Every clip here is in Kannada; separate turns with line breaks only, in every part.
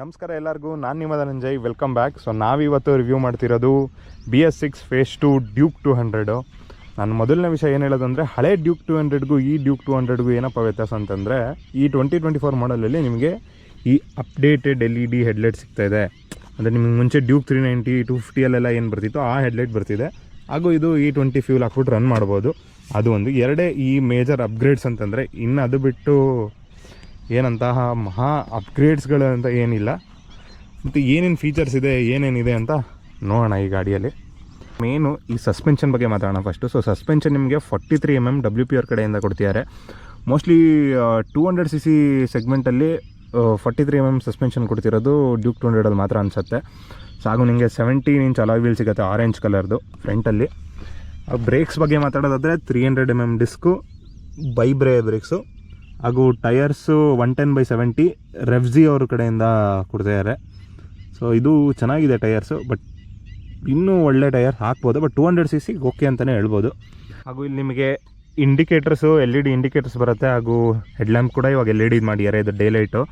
ನಮಸ್ಕಾರ ಎಲ್ಲರಿಗೂ, ನಾನು ನಿಮ್ಮ ಧನಂಜಯ್. Welcome back. ಸೊ ನಾವಿವತ್ತು ರಿವ್ಯೂ ಮಾಡ್ತಿರೋದು BS6 Phase 2 ಡ್ಯೂಕ್ 200. ನಾನು ಮೊದಲನೇ ವಿಷಯ ಏನು ಹೇಳೋದಂದರೆ, ಹಳೆ ಡ್ಯೂಕ್ 200ಗೂ ಈ ಡ್ಯೂಕ್ 200ಗೂ ಏನಪ್ಪ ವ್ಯತ್ಯಾಸ ಅಂತಂದರೆ, ಈ 2024 ಮಾಡಲಲ್ಲಿ ನಿಮಗೆ ಈ ಅಪ್ಡೇಟೆಡ್ LED ಹೆಡ್ಲೈಟ್ ಸಿಗ್ತಾಯಿದೆ. ಅಂದರೆ ನಿಮಗೆ ಮುಂಚೆ ಡ್ಯೂಕ್ 390 250 ಏನು ಬರ್ತಿತ್ತು ಆ ಹೆಡ್ಲೈಟ್ ಬರ್ತಿದೆ. ಹಾಗೂ ಇದು E20 ಫ್ಯೂಲ್ ಹಾಕ್ಬಿಟ್ಟು ರನ್ ಮಾಡ್ಬೋದು. ಅದು ಒಂದು ಎರಡೇ ಈ ಮೇಜರ್ ಅಪ್ಗ್ರೇಡ್ಸ್ ಅಂತಂದರೆ. ಇನ್ನು ಅದು ಬಿಟ್ಟು ಏನಂತಹ ಮಹಾ ಅಪ್ಗ್ರೇಡ್ಸ್ಗಳು ಅಂತ ಏನಿಲ್ಲ. ಮತ್ತು ಏನೇನು ಫೀಚರ್ಸ್ ಇದೆ ಏನೇನಿದೆ ಅಂತ ನೋಡೋಣ ಈ ಗಾಡಿಯಲ್ಲಿ. ಮೇನು ಈ ಸಸ್ಪೆನ್ಷನ್ ಬಗ್ಗೆ ಮಾತಾಡೋಣ ಫಸ್ಟು. ಸೊ ಸಸ್ಪೆನ್ಷನ್ ನಿಮಗೆ 43 mm WPR ಕಡೆಯಿಂದ ಕೊಡ್ತಿದ್ದಾರೆ. ಮೋಸ್ಟ್ಲಿ 200cc ಸೆಗ್ಮೆಂಟಲ್ಲಿ 43 mm ಸಸ್ಪೆನ್ಷನ್ ಕೊಡ್ತಿರೋದು ಡ್ಯೂಕ್ 200ಅಲ್ಲಿ ಮಾತ್ರ ಅನಿಸುತ್ತೆ. ಸೊ ಹಾಗೂ ನಿಮಗೆ 17 inch ಅಲಾಯ್ ವೀಲ್ ಸಿಗುತ್ತೆ, ಆರೆಂಜ್ ಕಲರ್ದು ಫ್ರಂಟಲ್ಲಿ. ಬ್ರೇಕ್ಸ್ ಬಗ್ಗೆ ಮಾತಾಡೋದಾದರೆ 300 mm ಡಿಸ್ಕು, ಬೈಬ್ರೇ ಬ್ರೇಕ್ಸು. ಹಾಗೂ ಟಯರ್ಸು 110/70 ರೆವ್ಜಿ ಅವ್ರ ಕಡೆಯಿಂದ ಕೊಡ್ತಾಯಿದ್ದಾರೆ. ಸೊ ಇದು ಚೆನ್ನಾಗಿದೆ ಟಯರ್ಸು, ಬಟ್ ಇನ್ನೂ ಒಳ್ಳೆ ಟಯರ್ ಹಾಕ್ಬೋದು. ಬಟ್ 200cc ಓಕೆ ಅಂತಲೇ ಹೇಳ್ಬೋದು. ಹಾಗೂ ಇಲ್ಲಿ ನಿಮಗೆ ಇಂಡಿಕೇಟರ್ಸು LED ಇಂಡಿಕೇಟರ್ಸ್ ಬರುತ್ತೆ. ಹಾಗೂ ಹೆಡ್ಲ್ಯಾಂಪ್ ಕೂಡ ಇವಾಗ LED ಮಾಡಿದ್ದಾರೆ. ಇದು day light,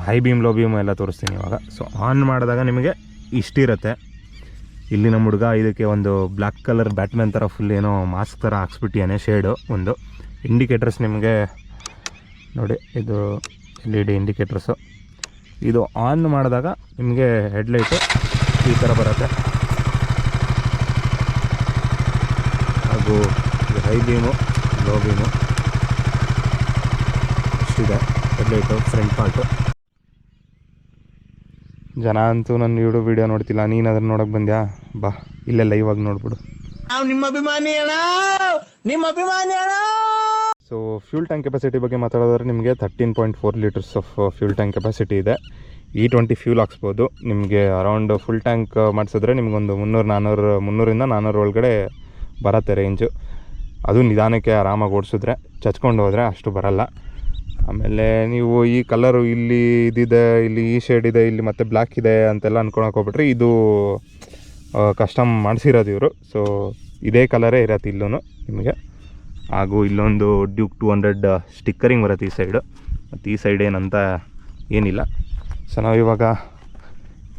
high beam low beam ಎಲ್ಲ ತೋರಿಸ್ತೀನಿ ಇವಾಗ. ಸೊ ಆನ್ ಮಾಡಿದಾಗ ನಿಮಗೆ ಇಷ್ಟಿರುತ್ತೆ. ಇಲ್ಲಿ ನಮ್ಮ ಹುಡುಗ ಇದಕ್ಕೆ ಒಂದು ಬ್ಲ್ಯಾಕ್ ಕಲರ್ ಬ್ಯಾಟ್ಮ್ಯಾನ್ ಥರ ಫುಲ್ ಏನೋ ಮಾಸ್ಕ್ ಥರ ಹಾಕ್ಸ್ಬಿಟ್ಟಿಯಾನೆ ಶೇಡು. ಒಂದು ಇಂಡಿಕೇಟರ್ಸ್ ನಿಮಗೆ ನೋಡಿ, ಇದು LED ಇಂಡಿಕೇಟರ್ಸು. ಇದು ಆನ್ ಮಾಡಿದಾಗ ನಿಮಗೆ ಹೆಡ್ಲೈಟು ಈ ಥರ ಬರುತ್ತೆ. ಹಾಗೂ ಹೈ ಬೀಮು ಲೋ ಬೀಮು ಇಷ್ಟಿದೆ ಹೆಡ್ಲೈಟು ಫ್ರಂಟ್ ಪಾರ್ಟು. ಜನ ಅಂತೂ ನನ್ನ ವಿಡಿಯೋ ನೋಡ್ತಿಲ್ಲ, ನೀನು ಅದನ್ನು ನೋಡೋಕೆ ಬಂದ್ಯಾ? ಬಾ ಇಲ್ಲೇ ಲೈವ್ ಆಗಿ ನೋಡ್ಬಿಡು. ನಿಮ್ಮ ಅಭಿಮಾನಿ ಅಣ್ಣ. ಸೊ ಫ್ಯೂಲ್ ಟ್ಯಾಂಕ್ ಕೆಪಾಸಿಟಿ ಬಗ್ಗೆ ಮಾತಾಡೋದಾದ್ರೆ ನಿಮಗೆ 13.4 litres of fuel tank capacity ಇದೆ. E20 fuel ಹಾಕ್ಸ್ಬೋದು. ನಿಮಗೆ ಅರೌಂಡ್ ಫುಲ್ ಟ್ಯಾಂಕ್ ಮಾಡಿಸಿದ್ರೆ ನಿಮಗೊಂದು 300ರಿಂದ 400 ಒಳಗಡೆ ಬರುತ್ತೆ ರೇಂಜು. ಅದು ನಿಧಾನಕ್ಕೆ ಆರಾಮಾಗಿ ಓಡಿಸಿದ್ರೆ, ಚಚ್ಕೊಂಡು ಹೋದರೆ ಅಷ್ಟು ಬರಲ್ಲ. ಆಮೇಲೆ ನೀವು ಈ ಕಲರು ಇಲ್ಲಿ ಇದಿದೆ, ಇಲ್ಲಿ ಈ ಶೇಡ್ ಇದೆ, ಇಲ್ಲಿ ಮತ್ತು ಬ್ಲ್ಯಾಕ್ ಇದೆ ಅಂತೆಲ್ಲ ಅಂದ್ಕೊಳಕ್ಕೆ ಹೋಗ್ಬಿಟ್ರೆ ಇದು ಕಸ್ಟಮ್ ಮಾಡಿಸಿರೋದು ಇವರು. ಸೊ ಇದೇ ಕಲರೇ ಇರತ್ತೆ ಇಲ್ಲೂ ನಿಮಗೆ. ಹಾಗೂ ಇಲ್ಲೊಂದು ಡ್ಯೂಕ್ 200 ಸ್ಟಿಕ್ಕರಿಂಗ್ ಬರುತ್ತೆ ಈ ಸೈಡು. ಮತ್ತು ಈ ಸೈಡ್ ಏನಂತ ಏನಿಲ್ಲ. ಸೊ ನಾವಿವಾಗ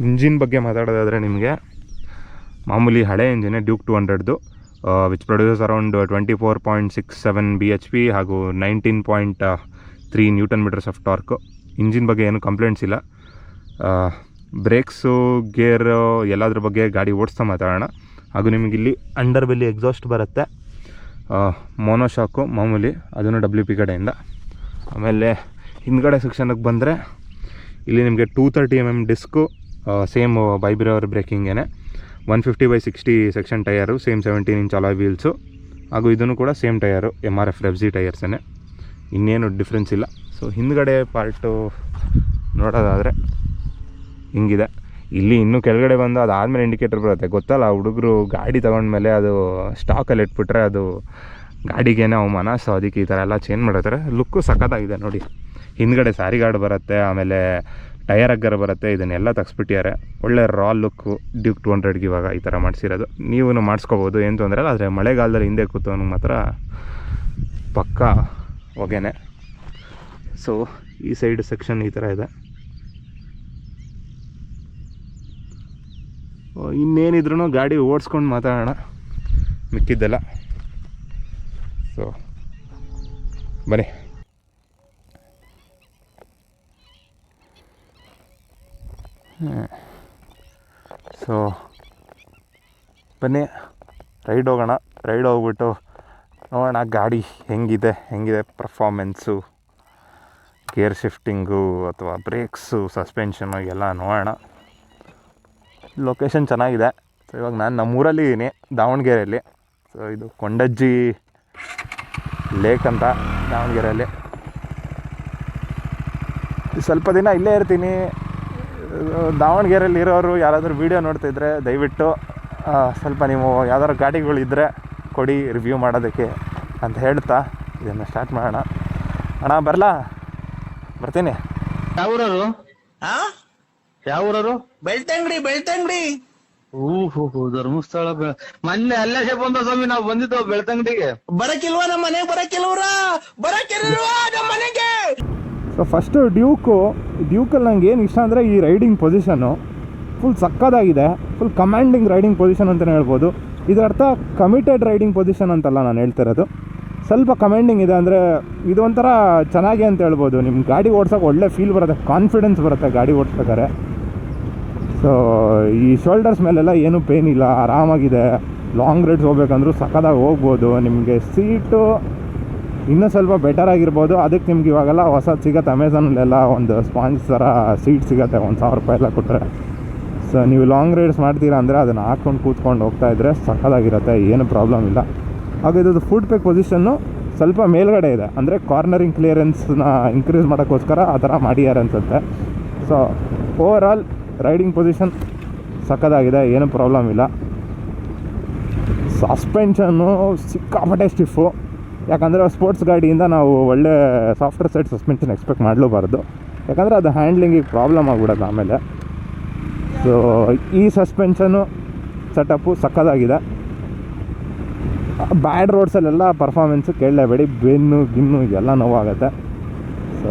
ಇಂಜಿನ್ ಬಗ್ಗೆ ಮಾತಾಡೋದಾದರೆ ನಿಮಗೆ ಮಾಮೂಲಿ ಹಳೆ ಇಂಜಿನೇ ಡ್ಯೂಕ್ 200ದು, ವಿಚ್ ಪ್ರೊಡ್ಯೂಸಸ್ ಅರೌಂಡ್ 24.67 BHP ಹಾಗೂ 19.3 Nm ಆಫ್ ಟಾರ್ಕು. ಇಂಜಿನ್ ಬಗ್ಗೆ ಏನು ಕಂಪ್ಲೇಂಟ್ಸ್ ಇಲ್ಲ. ಬ್ರೇಕ್ಸು, ಗೇರು ಎಲ್ಲದ್ರ ಬಗ್ಗೆ ಗಾಡಿ ಓಡಿಸ್ತಾ ಮಾತಾಡೋಣ. ಹಾಗೂ ನಿಮಗಿಲ್ಲಿ ಅಂಡರ್ ಬೆಲ್ಲಿ ಎಕ್ಸಾಸ್ಟ್ ಬರುತ್ತೆ, ಮೋನೋಶಾಕು ಮಾಮೂಲಿ, ಅದನ್ನು WP ಕಡೆಯಿಂದ. ಆಮೇಲೆ ಹಿಂದ್ಗಡೆ ಸೆಕ್ಷನ್ಗೆ ಬಂದರೆ ಇಲ್ಲಿ ನಿಮಗೆ 230 mm ಡಿಸ್ಕು, ಸೇಮ್ ಬೈಬ್ರೇ ಅವ್ರ ಬ್ರೇಕಿಂಗೇನೆ. 150/60 section tyre, same 17 inch alloy wheels. ಹಾಗೂ ಇದನ್ನು ಕೂಡ ಸೇಮ್ ಟಯರು, MRF ರೆವ್ಜಿ ಟಯರ್ಸೇ, ಇನ್ನೇನು ಡಿಫ್ರೆನ್ಸ್ ಇಲ್ಲ. ಸೊ ಹಿಂದ್ಗಡೆ ಪಾರ್ಟು ನೋಡೋದಾದರೆ ಹಿಂಗಿದೆ. ಇಲ್ಲಿ ಇನ್ನೂ ಕೆಳಗಡೆ ಬಂದು ಅದಾದಮೇಲೆ ಇಂಡಿಕೇಟರ್ ಬರುತ್ತೆ. ಗೊತ್ತಲ್ಲ, ಹುಡುಗರು ಗಾಡಿ ತೊಗೊಂಡ್ಮೇಲೆ ಅದು ಸ್ಟಾಕಲ್ಲಿ ಇಟ್ಬಿಟ್ರೆ ಅದು ಗಾಡಿಗೇನೆ ಅವಮಾನ. ಸೊ ಅದಕ್ಕೆ ಈ ಥರ ಎಲ್ಲ ಚೇಂಜ್ ಮಾಡಿರ್ತಾರೆ. ಲುಕ್ಕು ಸಖತ್ತಾಗಿದೆ ನೋಡಿ. ಹಿಂದ್ಗಡೆ ಸ್ಯಾರಿ ಗಾರ್ಡ್ ಬರುತ್ತೆ, ಆಮೇಲೆ ಟಯರ್ ಅಗ್ಗರ್ ಬರುತ್ತೆ. ಇದನ್ನೆಲ್ಲ ತೆಗ್ಸ್ಬಿಟ್ಟಿದ್ದಾರೆ. ಒಳ್ಳೆ ರಾ ಲುಕ್ಕು ಡ್ಯೂಕ್ 200ಗೆ ಇವಾಗ ಈ ಥರ ಮಾಡಿಸಿರೋದು. ನೀವು ಮಾಡಿಸ್ಕೋಬೋದು, ಏನು ತೊಂದರೆ ಇಲ್ಲ. ಆದರೆ ಮಳೆಗಾಲದಲ್ಲಿ ಹಿಂದೆ ಕೂತವನಿಗೆ ಮಾತ್ರ ಪಕ್ಕಾ ಹೊಗೆನೆ. ಸೊ ಈ ಸೈಡ್ ಸೆಕ್ಷನ್ ಈ ಥರ ಇದೆ. ಇನ್ನೇನಿದ್ರು ಗಾಡಿ ಓಡಿಸ್ಕೊಂಡು ಮಾತಾಡೋಣ ಮಿಕ್ಕಿದ್ದೆಲ್ಲ. ಸೊ ಬನ್ನಿ. ಸೊ ಬನ್ನಿ ರೈಡ್ ಹೋಗೋಣ. ರೈಡ್ ಹೋಗ್ಬಿಟ್ಟು ನೋಡೋಣ ಗಾಡಿ ಹೆಂಗಿದೆ ಪರ್ಫಾರ್ಮೆನ್ಸು, ಗೇರ್ ಶಿಫ್ಟಿಂಗು ಅಥವಾ ಬ್ರೇಕ್ಸು, ಸಸ್ಪೆನ್ಷನು ಎಲ್ಲ ನೋಡೋಣ. ಲೊಕೇಶನ್ ಚೆನ್ನಾಗಿದೆ. ಸೊ ಇವಾಗ ನಾನು ನಮ್ಮೂರಲ್ಲಿ ಇದ್ದೀನಿ, ದಾವಣಗೆರೆಯಲ್ಲಿ. ಸೊ ಇದು ಕೊಂಡಜ್ಜಿ ಲೇಕ್ ಅಂತ ದಾವಣಗೆರೆಯಲ್ಲಿ. ಸ್ವಲ್ಪ ದಿನ ಇಲ್ಲೇ ಇರ್ತೀನಿ. ದಾವಣಗೆರೆಯಲ್ಲಿ ಇರೋರು ಯಾರಾದರೂ ವೀಡಿಯೋ ನೋಡ್ತಿದ್ರೆ ದಯವಿಟ್ಟು ಸ್ವಲ್ಪ ನೀವು ಯಾವ್ದಾದ್ರು ಗಾಡಿಗಳಿದ್ದರೆ ಕೊಡಿ ರಿವ್ಯೂ ಮಾಡೋದಕ್ಕೆ ಅಂತ ಹೇಳ್ತಾ ಇದನ್ನು ಸ್ಟಾರ್ಟ್ ಮಾಡೋಣ. ಅಣ್ಣ ಬರ್ತೀನಿ.
ಯಾವ ಊರವರು?
ಬೆಳ್ತಂಗಡಿ.
ಓಹೋ, ಧರ್ಮಸ್ಥಳ. ಮೊನ್ನೆ ಅಲ್ಲೇ ಬಂದ ಸ್ವಾಮಿ, ನಾವು ಬಂದಿದ್ದು ಬೆಳ್ತಂಗಡಿಗೆ.
ಬರಕಿಲ್ವಾ ನಮ್ಮ ಮನೆಗೆ? ಬರಕಿಲ್ವಾ ನಮ್ಮ ಮನೆಗೆ?
ಸೊ ಫಸ್ಟು ಡ್ಯೂಕಲ್ಲಿ ನಂಗೆ ಏನು ಇಷ್ಟ ಅಂದರೆ ಈ ರೈಡಿಂಗ್ ಪೊಸಿಷನ್ನು ಫುಲ್ ಸಕ್ಕದಾಗಿದೆ. ಫುಲ್ ಕಮಾಂಡಿಂಗ್ ರೈಡಿಂಗ್ ಪೊಸಿಷನ್ ಅಂತಲೇ ಹೇಳ್ಬೋದು. ಇದರ ಅರ್ಥ ಕಮಿಟೆಡ್ ರೈಡಿಂಗ್ ಪೊಸಿಷನ್ ಅಂತಲ್ಲ ನಾನು ಹೇಳ್ತಿರೋದು, ಸ್ವಲ್ಪ ಕಮಾಂಡಿಂಗ್ ಇದೆ. ಅಂದರೆ ಇದು ಒಂಥರ ಚೆನ್ನಾಗಿ ಅಂತ ಹೇಳ್ಬೋದು. ನಿಮ್ಮ ಗಾಡಿ ಓಡ್ಸೋಕೆ ಒಳ್ಳೆ ಫೀಲ್ ಬರುತ್ತೆ, ಕಾನ್ಫಿಡೆನ್ಸ್ ಬರುತ್ತೆ ಗಾಡಿ ಓಡಿಸ್ಬೇಕಾದ್ರೆ. ಸೊ ಈ ಶೋಲ್ಡರ್ಸ್ ಮೇಲೆಲ್ಲ ಏನೂ ಪೇನ್ ಇಲ್ಲ, ಆರಾಮಾಗಿದೆ. ಲಾಂಗ್ ರೈಡ್ಸ್ ಹೋಗ್ಬೇಕಂದ್ರೂ ಸಕ್ಕದಾಗಿ ಹೋಗ್ಬೋದು. ನಿಮಗೆ ಸೀಟು ಇನ್ನೂ ಸ್ವಲ್ಪ ಬೆಟರ್ ಆಗಿರ್ಬೋದು. ಅದಕ್ಕೆ ನಿಮ್ಗೆ ಇವಾಗೆಲ್ಲ ಹೊಸದು ಸಿಗುತ್ತೆ, ಅಮೆಝಾನಲ್ಲೆಲ್ಲ ಒಂದು ಸ್ಪಾಂಜ್ ಥರ ಸೀಟ್ ಸಿಗುತ್ತೆ, 1,000 ರೂಪಾಯಿ ಎಲ್ಲ ಕೊಟ್ಟರೆ. ಸೊ ನೀವು ಲಾಂಗ್ ರೈಡ್ಸ್ ಮಾಡ್ತೀರಾ ಅಂದರೆ ಅದನ್ನು ಹಾಕ್ಕೊಂಡು ಕೂತ್ಕೊಂಡು ಹೋಗ್ತಾಯಿದ್ರೆ ಸಕ್ಕದಾಗಿರುತ್ತೆ, ಏನು ಪ್ರಾಬ್ಲಮ್ ಇಲ್ಲ. ಹಾಗೆ ಇದು ಫುಡ್ ಪೇಕ್ ಪೊಸಿಷನ್ನು ಸ್ವಲ್ಪ ಮೇಲ್ಗಡೆ ಇದೆ, ಅಂದರೆ ಕಾರ್ನರಿಂಗ್ ಕ್ಲಿಯರೆನ್ಸ್ನ ಇನ್ಕ್ರೀಸ್ ಮಾಡೋಕ್ಕೋಸ್ಕರ ಆ ಥರ ಮಾಡಿದ್ದಾರೆ ಅನ್ಸುತ್ತೆ. So overall riding position ಸಕ್ಕದಾಗಿದೆ, ಏನು ಪ್ರಾಬ್ಲಮ್ ಇಲ್ಲ. ಸಸ್ಪೆನ್ಷನ್ನು ಸಿಕ್ಕಾಪಟ್ಟೆ ಸ್ಟಿಫು, ಯಾಕಂದರೆ ಸ್ಪೋರ್ಟ್ಸ್ ಗಾಡಿಯಿಂದ ನಾವು ಒಳ್ಳೆ ಸಾಫ್ಟ್ವೇರ್ ಸೈಡ್ ಸಸ್ಪೆನ್ಷನ್ ಎಕ್ಸ್ಪೆಕ್ಟ್ ಮಾಡಲೂಬಾರ್ದು, ಯಾಕಂದರೆ ಅದು ಹ್ಯಾಂಡ್ಲಿಂಗಿಗೆ ಪ್ರಾಬ್ಲಮ್ ಆಗಿಬಿಡೋದು ಆಮೇಲೆ. ಸೊ ಈ ಸಸ್ಪೆನ್ಷನ್ನು ಸೆಟಪ್ಪು ಸಕ್ಕದಾಗಿದೆ. ಬ್ಯಾಡ್ ರೋಡ್ಸಲ್ಲೆಲ್ಲ ಪರ್ಫಾರ್ಮೆನ್ಸು ಕೇಳಲೇಬೇಡಿ, ಬೆನ್ನು ಗಿನ್ನು ಎಲ್ಲ ನೋವಾಗುತ್ತೆ. ಸೊ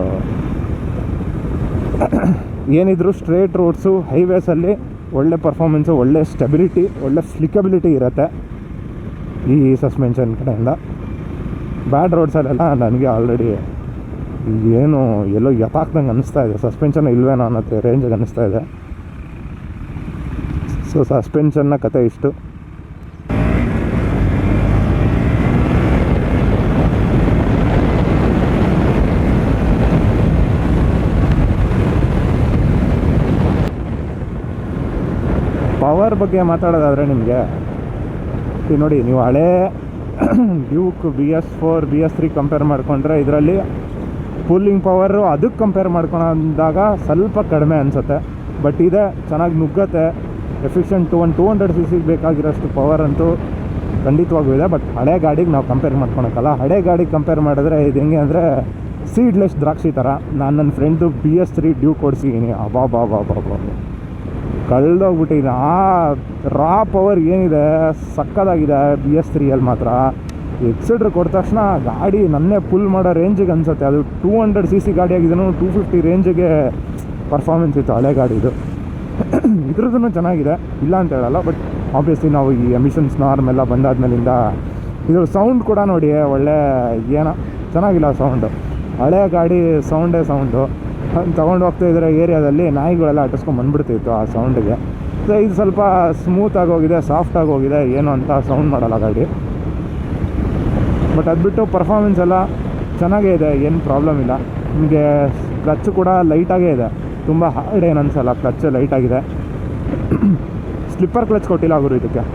ಏನಿದ್ರು ಸ್ಟ್ರೇಟ್ ರೋಡ್ಸು ಹೈವೇಸಲ್ಲಿ ಒಳ್ಳೆ ಪರ್ಫಾರ್ಮೆನ್ಸು, ಒಳ್ಳೆ ಸ್ಟೆಬಿಲಿಟಿ, ಒಳ್ಳೆ ಫ್ಲಿಕಬಿಲಿಟಿ ಇರುತ್ತೆ ಈ ಸಸ್ಪೆನ್ಷನ್ ಕಡೆಯಿಂದ. ಬ್ಯಾಡ್ ರೋಡ್ಸಲ್ಲೆಲ್ಲ ನನಗೆ ಆಲ್ರೆಡಿ ಏನು ಎಲ್ಲೋ ಯಥಾಕ್ದಂಗೆ ಅನ್ನಿಸ್ತಾ ಇದೆ, ಸಸ್ಪೆನ್ಷನ್ ಇಲ್ವೇನೋ ಅನ್ನೋ ರೇಂಜಿಗೆ ಅನ್ನಿಸ್ತಾ ಇದೆ. ಸೊ ಸಸ್ಪೆನ್ಷನ್ನ ಕತೆ ಇಷ್ಟು. ಪವರ್ ಬಗ್ಗೆ ಮಾತಾಡೋದಾದರೆ ನಿಮಗೆ ನೋಡಿ, ನೀವು ಹಳೇ ಡ್ಯೂಕ್ BS4 BS3 ಕಂಪೇರ್ ಮಾಡಿಕೊಂಡ್ರೆ ಇದರಲ್ಲಿ ಪುಲ್ಲಿಂಗ್ ಪವರು ಅದಕ್ಕೆ ಕಂಪೇರ್ ಮಾಡ್ಕೊಂಡಾಗ ಸ್ವಲ್ಪ ಕಡಿಮೆ ಅನಿಸುತ್ತೆ. ಬಟ್ ಇದೆ ಚೆನ್ನಾಗಿ ನುಗ್ಗತ್ತೆ, ಎಫಿಷಿಯೆಂಟ್. 200 cc ಬೇಕಾಗಿರೋಷ್ಟು ಪವರ್ ಅಂತೂ ಖಂಡಿತವಾಗೂ ಇದೆ. ಬಟ್ ಹಳೆ ಗಾಡಿಗೆ ನಾವು ಕಂಪೇರ್ ಮಾಡ್ಕೊಳಕ್ಕಲ್ಲ. ಹಳೆ ಗಾಡಿಗೆ ಕಂಪೇರ್ ಮಾಡಿದ್ರೆ ಇದು ಹೆಂಗೆ ಅಂದರೆ ಸೀಡ್ಲೆಸ್ ದ್ರಾಕ್ಷಿ ಥರ. ನಾನು ನನ್ನ ಫ್ರೆಂಡು BS3 ಡ್ಯೂಕ್ ಓಡಿಸಿದ್ದೀನಿ, ಅಬಾಬಾಬಾಬಾಬಾ ಕಳೆದೋಗ್ಬಿಟ್ಟಿದ್ದೀನಿ. ಆ ರಾ ಪವರ್ ಏನಿದೆ ಸಕ್ಕದಾಗಿದೆ BS3ಯಲ್ಲಿ ಮಾತ್ರ. ಎಕ್ಸಿಡ್ರ್ ಕೊಟ್ಟ ತಕ್ಷಣ ಗಾಡಿ ನನ್ನೇ ಪುಲ್ ಮಾಡೋ ರೇಂಜಿಗೆ ಅನಿಸುತ್ತೆ. ಅದು 200 cc ಗಾಡಿ ಆಗಿದ್ದನು 250 ರೇಂಜಿಗೆ ಪರ್ಫಾರ್ಮೆನ್ಸ್ ಇತ್ತು ಹಳೆ ಗಾಡಿದು. ಇದ್ರದ್ದು ಚೆನ್ನಾಗಿದೆ, ಇಲ್ಲ ಅಂತ ಹೇಳಲ್ಲ. ಬಟ್ ಆಬ್ವಿಯಸ್ಲಿ ನಾವು ಈ ಎಮಿಷನ್ಸ್ ನಾರ್ಮ್ ಎಲ್ಲ ಬಂದಾದ್ಮೇಲಿಂದ ಇದು ಸೌಂಡ್ ಕೂಡ ನೋಡಿ ಒಳ್ಳೆ ಏನೋ ಚೆನ್ನಾಗಿಲ್ಲ ಸೌಂಡು. ಹಳೆ ಗಾಡಿ ಸೌಂಡೇ ಸೌಂಡು. ತೊಗೊಂಡು ಹೋಗ್ತಾ ಇದ್ರೆ ಏರಿಯಾದಲ್ಲಿ ನಾಯಿಗಳೆಲ್ಲ ಅಟ್ಟಿಸ್ಕೊಂಡು ಬಂದುಬಿಡ್ತಿತ್ತು ಆ ಸೌಂಡಿಗೆ. ಸೊ ಇದು ಸ್ವಲ್ಪ ಸ್ಮೂತಾಗಿ ಹೋಗಿದೆ, ಸಾಫ್ಟಾಗಿ ಹೋಗಿದೆ, ಏನು ಅಂತ ಸೌಂಡ್ ಮಾಡಲ್ಲ ಗಾಡಿ. ಬಟ್ ಅದು ಬಿಟ್ಟು ಪರ್ಫಾರ್ಮೆನ್ಸ್ ಎಲ್ಲ ಚೆನ್ನಾಗೇ ಇದೆ, ಏನು ಪ್ರಾಬ್ಲಮ್ ಇಲ್ಲ. ನಿಮಗೆ ಕ್ಲಚ್ಚು ಕೂಡ ಲೈಟಾಗೇ ಇದೆ, ತುಂಬ ಹಾರ್ಡ್ ಏನು ಅನಿಸಲ್ಲ, ಕ್ಲಚ್ ಲೈಟಾಗಿದೆ. ಸ್ಲಿಪ್ಪರ್ ಕ್ಲಚ್ ಕೊಟ್ಟಿಲ್ಲ ಅವರು ಇದಕ್ಕೆ.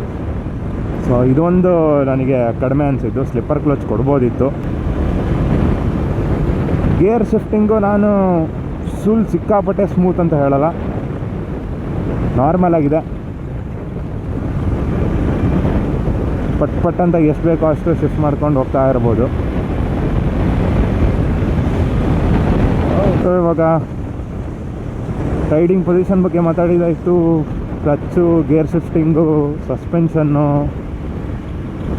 ಸೊ ಇದೊಂದು ನನಗೆ ಕಡಿಮೆ ಅನಿಸಿದ್ದು, ಸ್ಲಿಪ್ಪರ್ ಕ್ಲಚ್ ಕೊಡ್ಬೋದಿತ್ತು. ಗೇರ್ ಶಿಫ್ಟಿಂಗು ನಾನು ಸಿಕ್ಕಾಪಟ್ಟೆ ಸ್ಮೂತ್ ಅಂತ ಹೇಳಲ್ಲ, ನಾರ್ಮಲ್ ಆಗಿದೆ. ಪಟ್ ಅಂತ ಎಷ್ಟು ಬೇಕೋ ಅಷ್ಟು ಶಿಫ್ಟ್ ಮಾಡ್ಕೊಂಡು ಹೋಗ್ತಾ ಇರ್ಬೋದು. ಇವಾಗ ರೈಡಿಂಗ್ ಪೊಸಿಷನ್ ಬಗ್ಗೆ ಮಾತಾಡಿದಾಯಿತು, ಕ್ಲಚ್ಚು, ಗೇರ್ ಶಿಫ್ಟಿಂಗು, ಸಸ್ಪೆನ್ಷನ್ನು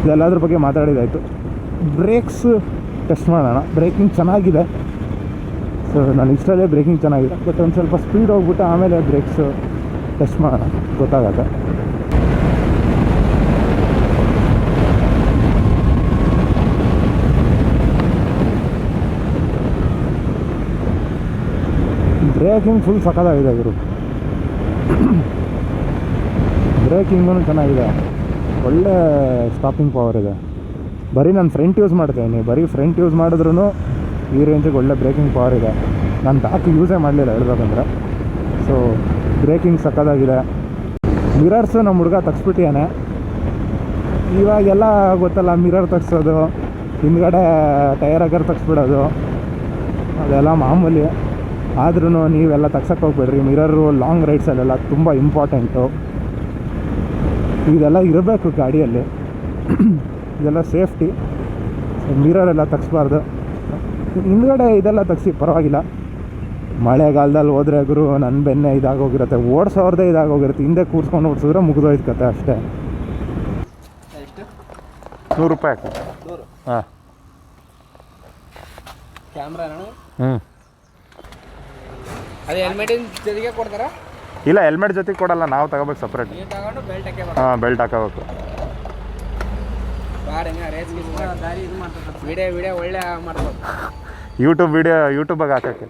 ಇದೆಲ್ಲದ್ರ ಬಗ್ಗೆ ಮಾತಾಡಿದಾಯಿತು. ಬ್ರೇಕ್ಸ್ ಟೆಸ್ಟ್ ಮಾಡೋಣ. ಬ್ರೇಕಿಂಗ್ ಚೆನ್ನಾಗಿದೆ. ಸೊ ನಾನು ಇಷ್ಟಲ್ಲೇ ಬ್ರೇಕಿಂಗ್ ಚೆನ್ನಾಗಿದೆ. ಬಟ್ ಒಂದು ಸ್ವಲ್ಪ ಸ್ಪೀಡ್ ಹೋಗ್ಬಿಟ್ಟು ಆಮೇಲೆ ಬ್ರೇಕ್ಸು ಟೆಸ್ಟ್ ಮಾಡೋಣ, ಗೊತ್ತಾಗತ್ತೆ. ಬ್ರೇಕಿಂಗ್ ಫುಲ್ ಸಕ್ಕತ್ತಾಗಿದೆ ಗುರು. ಬ್ರೇಕಿಂಗೂ ಚೆನ್ನಾಗಿದೆ, ಒಳ್ಳೆ ಸ್ಟಾಪಿಂಗ್ ಪವರ್ ಇದೆ. ಬರೀ ನಾನು ಫ್ರಂಟ್ ಯೂಸ್ ಮಾಡ್ತೀನಿ, ಬರೀ ಫ್ರಂಟ್ ಯೂಸ್ ಮಾಡಿದ್ರೂ ಈ ರೇಂಜಿಗೆ ಒಳ್ಳೆ ಬ್ರೇಕಿಂಗ್ ಪವರ್ ಇದೆ. ನಾನು ಬ್ಯಾಕ್ ಯೂಸೇ ಮಾಡಲಿಲ್ಲ ಹೇಳ್ಬೇಕಂದ್ರೆ. ಸೊ ಬ್ರೇಕಿಂಗ್ ಸಕ್ಕತ್ತಾಗಿದೆ. ಮಿರರ್ಸು ನಮ್ಮ ಹುಡುಗ ತಗ್ಸ್ಬಿಟ್ಟಿಯಾನೆ. ಇವಾಗೆಲ್ಲ ಗೊತ್ತಲ್ಲ, ಮಿರರ್ ತಗ್ಸೋದು, ಹಿಂದ್ಗಡೆ ಟೈರ್ ಅಗರ್ ತಗ್ಸ್ಬಿಡೋದು ಅದೆಲ್ಲ ಮಾಮೂಲಿ. ಆದ್ರೂ ನೀವೆಲ್ಲ ತಗ್ಸಕ್ಕೆ ಹೋಗ್ಬೇಡ್ರಿ. ಮಿರರು ಲಾಂಗ್ ರೈಡ್ಸಲ್ಲೆಲ್ಲ ತುಂಬ ಇಂಪಾರ್ಟೆಂಟು. ಇದೆಲ್ಲ ಇರಬೇಕು ಗಾಡಿಯಲ್ಲಿ, ಇದೆಲ್ಲ ಸೇಫ್ಟಿ. ಮಿರರೆಲ್ಲ ತಗ್ಸ್ಬಾರ್ದು. ಹಿಂದ್ಗಡೆ ಇದೆಲ್ಲ ತಗ್ಸಿ ಪರವಾಗಿಲ್ಲ. ಮಳೆಗಾಲದಲ್ಲಿ ಹೋದರೆ ಗುರು ನನ್ನ ಬೆನ್ನೆ ಇದಾಗೋಗಿರುತ್ತೆ, ಓಡಿಸೋರ್ದೇ ಇದಾಗೋಗಿರುತ್ತೆ. ಹಿಂದೆ ಕೂರ್ಸ್ಕೊಂಡು ಓಡಿಸಿದ್ರೆ ಮುಗಿದೋಯ್ತು ಕತೆ ಅಷ್ಟೇ. ₹100 ಹಾಂ.
ಕ್ಯಾಮ್ರಾ
ಹ್ಞೂ
ಅದು ಹೆಲ್ಮೆಟಿನ ಜೊತೆಗೆ ಕೊಡ್ತಾರಾ?
ಇಲ್ಲ, ಹೆಲ್ಮೆಟ್ ಜೊತೆಗೆ ಕೊಡಲ್ಲ, ನಾವು ತಗೋಬೇಕು ಸಪ್ರೇಟ್.
ನೀವು ತಗೊಂಡು ಬೆಲ್ಟ್
ಹಾಂ, ಬೆಲ್ಟ್ ಹಾಕೋಬೇಕು.
ರೇಸ್ ವಿಡಿಯೋ ಒಳ್ಳೆ ಮಾಡ್ಬೋದು.
ಯೂಟ್ಯೂಬಾಗ ಹಾಕೋಕ್ಕೆ.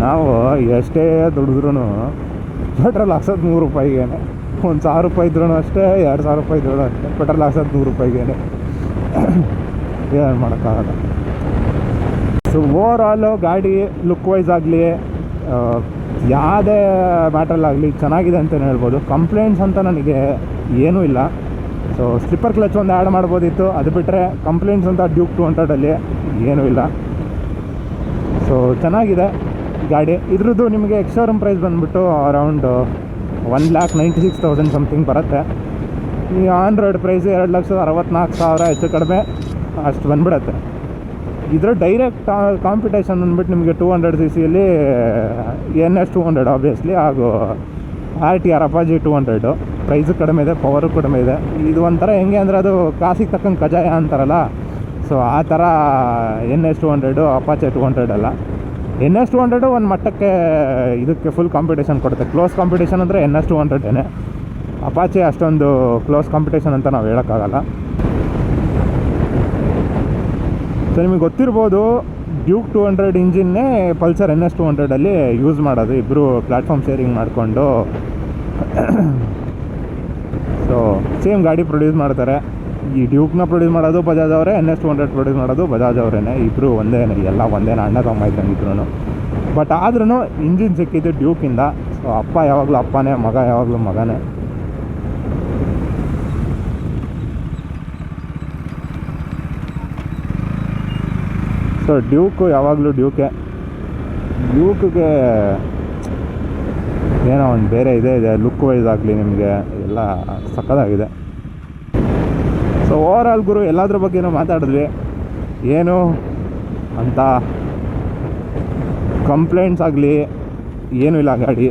ನಾವು ಎಷ್ಟೇ ದುಡಿದ್ರೂ ಪೆಟ್ರೋಲ್ ಹಾಕ್ಸೋದು 100 ರೂಪಾಯಿಗೇನೆ. 1,000 ರೂಪಾಯಿ ಇದ್ರೂ ಅಷ್ಟೇ, 2,000 ರೂಪಾಯಿ ಇದ್ರೂ ಅಷ್ಟೇ, ಪೆಟ್ರೋಲ್ ಹಾಕ್ಸೋದು 100 ರೂಪಾಯಿಗೇನೆ. ಏನು ಮಾಡೋಕ್ಕಾಗಲ್ಲ. ಸೊ ಓವರ್ ಆಲು ಗಾಡಿ ಲುಕ್ ವೈಸ್ ಆಗಲಿ, ಯಾವುದೇ ಮ್ಯಾಟ್ರಲ್ಲಾಗಲಿ ಚೆನ್ನಾಗಿದೆ ಅಂತಲೇ ಹೇಳ್ಬೋದು. ಕಂಪ್ಲೇಂಟ್ಸ್ ಅಂತ ನನಗೆ ಏನೂ ಇಲ್ಲ. ಸೊ ಸ್ಲಿಪ್ಪರ್ ಕ್ಲಚ್ ಒಂದು ಆ್ಯಡ್ ಮಾಡ್ಬೋದಿತ್ತು, ಅದು ಬಿಟ್ಟರೆ ಕಂಪ್ಲೇಂಟ್ಸ್ ಅಂತ ಡ್ಯೂಕ್ 200 ಏನೂ ಇಲ್ಲ. ಸೊ ಚೆನ್ನಾಗಿದೆ ಗಾಡಿ. ಇದ್ರದ್ದು ನಿಮಗೆ ಎಕ್ಸ್-ಶೋರೂಮ್ ಪ್ರೈಸ್ ಬಂದುಬಿಟ್ಟು ಅರೌಂಡ್ 1,96,000 ಸಮಥಿಂಗ್ ಬರುತ್ತೆ. ಈ ಆನ್ ರೋಡ್ ಪ್ರೈಸ್ 2,64,000 ಹೆಚ್ಚು ಕಡಿಮೆ ಅಷ್ಟು ಬಂದುಬಿಡತ್ತೆ. ಇದರ ಡೈರೆಕ್ಟ್ ಕಾಂಪಿಟೇಷನ್ ಅಂದ್ಬಿಟ್ಟು ನಿಮಗೆ 200cc NS 200 ಆಬ್ವಿಯಸ್ಲಿ, ಹಾಗೂ RTR ಅಪಾಜಿ 200. ಪ್ರೈಸು ಕಡಿಮೆ ಇದೆ, ಪವರು ಕಡಿಮೆ ಇದೆ. ಇದು ಒಂಥರ ಹೆಂಗೆ ಅಂದರೆ ಅದು ಕಾಸಿಗೆ ತಕ್ಕಂಗೆ ಕಜಾಯ ಅಂತಾರಲ್ಲ, ಸೊ ಆ ಥರ NS 200 ಅಪಾಚೆ 200 ಅಲ್ಲ. NS 200 ಒಂದು ಮಟ್ಟಕ್ಕೆ ಇದಕ್ಕೆ ಫುಲ್ ಕಾಂಪಿಟೇಷನ್ ಕೊಡುತ್ತೆ. ಕ್ಲೋಸ್ ಕಾಂಪಿಟೇಷನ್ ಅಂದರೆ NS 200 ಅಪಾಚೆ ಅಷ್ಟೊಂದು ಕ್ಲೋಸ್ ಕಾಂಪಿಟೇಷನ್ ಅಂತ ನಾವು ಹೇಳೋಕ್ಕಾಗಲ್ಲ. ಸೊ ನಿಮಗೆ ಗೊತ್ತಿರ್ಬೋದು, ಡ್ಯೂಕ್ 200 ಇಂಜಿನ್ನೇ ಪಲ್ಸರ್ NS 200 ಯೂಸ್ ಮಾಡೋದು, ಇಬ್ಬರು ಪ್ಲ್ಯಾಟ್ಫಾರ್ಮ್ ಶೇರಿಂಗ್ ಮಾಡಿಕೊಂಡು. ಸೊ ಸೇಮ್ ಗಾಡಿ ಪ್ರೊಡ್ಯೂಸ್ ಮಾಡ್ತಾರೆ. ಈ ಡ್ಯೂಕ್ನ ಪ್ರೊಡ್ಯೂಸ್ ಮಾಡೋದು ಬಜಾಜ್ ಅವರೇ, NS 200 ಪ್ರೊಡ್ಯೂಸ್ ಮಾಡೋದು ಬಜಾಜ್ ಅವರೇ. ಇಬ್ಬರು ಒಂದೇನೆ, ಎಲ್ಲ ಒಂದೇನೆ, ಅಣ್ಣ ತಮ್ಮ ಇದ್ದಂಗಿದ್ರು. ಬಟ್ ಆದ್ರೂ ಇಂಜಿನ್ ಸಿಕ್ಕಿದ್ದು ಡ್ಯೂಕಿಂದ. ಸೊ ಅಪ್ಪ ಯಾವಾಗಲೂ ಅಪ್ಪನೇ, ಮಗ ಯಾವಾಗಲೂ ಮಗನೇ. ಸೊ ಡ್ಯೂಕು ಯಾವಾಗಲೂ ಡ್ಯೂಕೆ. ಏನೋ ಒಂದು ಬೇರೆ ಇದೆ ಲುಕ್ ವೈಸ್ ಆಗಲಿ ನಿಮಗೆ ಎಲ್ಲ ಸಕ್ಕತ್ತಾಗಿದೆ. ಸೊ ಓವರ್ ಆಲ್ ಗುರು ಎಲ್ಲದ್ರ ಬಗ್ಗೆನೂ ಮಾತಾಡಿದ್ವಿ. ಏನು ಅಂತ ಕಂಪ್ಲೇಂಟ್ಸ್ ಆಗಲಿ ಏನೂ ಇಲ್ಲ. ಗಾಡಿ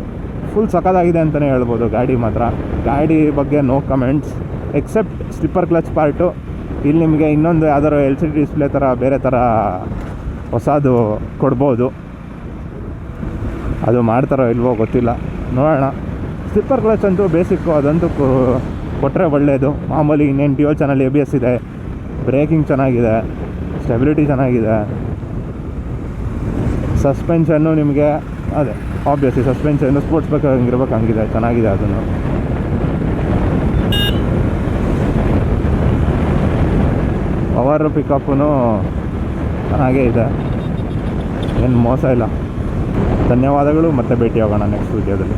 ಫುಲ್ ಸಕ್ಕತ್ತಾಗಿದೆ ಅಂತಲೇ ಹೇಳ್ಬೋದು. ಗಾಡಿ ಮಾತ್ರ, ಗಾಡಿ ಬಗ್ಗೆ no comments except slipper clutch part. ಇಲ್ಲಿ ನಿಮಗೆ ಇನ್ನೊಂದು ಯಾವ್ದಾರು LCD ಡಿಸ್ಪ್ಲೇ ಥರ ಬೇರೆ ಥರ ಹೊಸದು ಕೊಡ್ಬೋದು. ಅದು ಮಾಡ್ತಾರೋ ಇಲ್ವೋ ಗೊತ್ತಿಲ್ಲ, ನೋಡೋಣ. ಸ್ಲಿಪ್ಪರ್ ಕ್ಲಚ್ ಅಂತೂ ಬೇಸಿಕ್ಕು, ಅದಂತೂ ಕೊಟ್ಟರೆ ಒಳ್ಳೆಯದು. ಮಾಮೂಲಿ ಇನ್ನೇನು ಡ್ಯುಯಲ್ ಚಾನಲ್ ABS ಇದೆ, ಬ್ರೇಕಿಂಗ್ ಚೆನ್ನಾಗಿದೆ, ಸ್ಟೆಬಿಲಿಟಿ ಚೆನ್ನಾಗಿದೆ. ಸಸ್ಪೆನ್ಷನ್ನು ನಿಮಗೆ ಅದೇ ಆಬ್ವಿಯಸ್ಲಿ ಸಸ್ಪೆನ್ಷನ್ನು ಸ್ಪೋರ್ಟ್ಸ್ ಬೇಕು ಹಂಗಿರ್ಬೇಕು, ಹಂಗಿದೆ, ಚೆನ್ನಾಗಿದೆ. ಅದನ್ನು ಪವರ್ ಪಿಕಪ್ಪೂ ಚೆನ್ನಾಗೇ ಇದೆ, ಏನು ಮೋಸ ಇಲ್ಲ. ಧನ್ಯವಾದಗಳು, ಮತ್ತೆ ಭೇಟಿ ಆಗೋಣ ನೆಕ್ಸ್ಟ್ ವಿಡಿಯೋದಲ್ಲಿ.